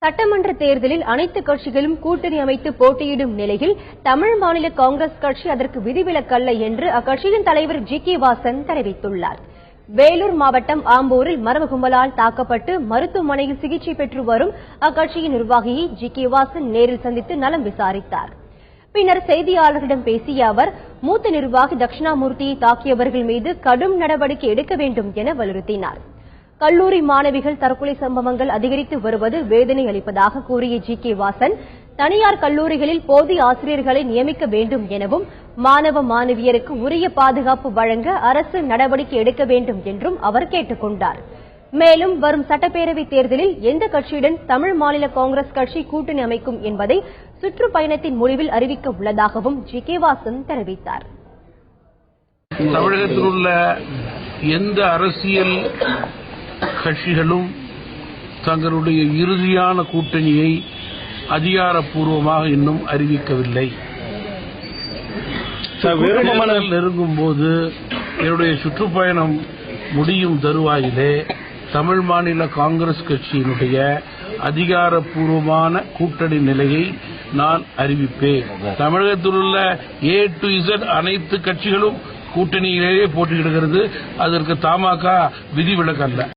சட்டமன்ற தேர்தலில் அனைத்து கட்சிகளும் கூட்டணி அமைத்து போட்டியிடும் நிலையில் தமிழ் மாநில காங்கிரஸ் கட்சி அதற்கு விதிவிலக்கல்ல என்று அக்கட்சியின் தலைவர் ஜி.கே. வாசன் தெரிவித்துள்ளார். வேலூர் மாவட்டம் ஆம்பூரில் மர்ம கும்பலால் தாக்கப்பட்டு மருத்துவமனையில் சிகிச்சை பெற்று வரும் அக்கட்சியின் நிர்வாகியை ஜி.கே. வாசன் நேரில் சந்தித்து நலம் விசாரித்தார். பின்னர் செய்தியாளர்களிடம் பேசிய அவர், மூத்த நிர்வாகி தட்சிணாமூர்த்தியை தாக்கியவர்கள் மீது கடும் நடவடிக்கை எடுக்க வேண்டும் என வலியுறுத்தினார். கல்லூரி மாணவிகள் தற்கொலை சம்பவங்கள் அதிகரித்து வருவது வேதனை அளிப்பதாக கூறிய ஜி.கே. வாசன், தனியார் கல்லூரிகளில் போதிய ஆசிரியர்களை நியமிக்க வேண்டும் எனவும் மாணவ மாணவியருக்கு உரிய பாதுகாப்பு வழங்க அரசு நடவடிக்கை எடுக்க வேண்டும் என்றும் அவர் கேட்டுக் கொண்டார். மேலும் வரும் சட்டப்பேரவைத் தேர்தலில் எந்த கட்சியுடன் தமிழ் மாநில காங்கிரஸ் கட்சி கூட்டணி அமைக்கும் என்பதை சுற்றுப்பயணத்தின் முடிவில் அறிவிக்க உள்ளதாகவும் ஜி.கே. வாசன் தெரிவித்தார். தமிழகத்தில் உள்ள எந்த அரசியல் கட்சிகளும் தங்களுடைய இறுதியான கூட்டணியை அதிகாரப்பூர்வமாக இன்னும் அறிவிக்கவில்லை. நெருங்கும் போது என்னுடைய சுற்றுப்பயணம் முடியும் தருவாயிலே தமிழ் மாநில காங்கிரஸ் கட்சியினுடைய அதிகாரப்பூர்வமான கூட்டணி நிலையை நான் அறிவிப்பேன். தமிழகத்தில் உள்ள A to Z அனைத்து கட்சிகளும் கூட்டணியிலேயே போட்டியிடுகிறது. அதற்கு தமாக விதிவிலக்கல்ல.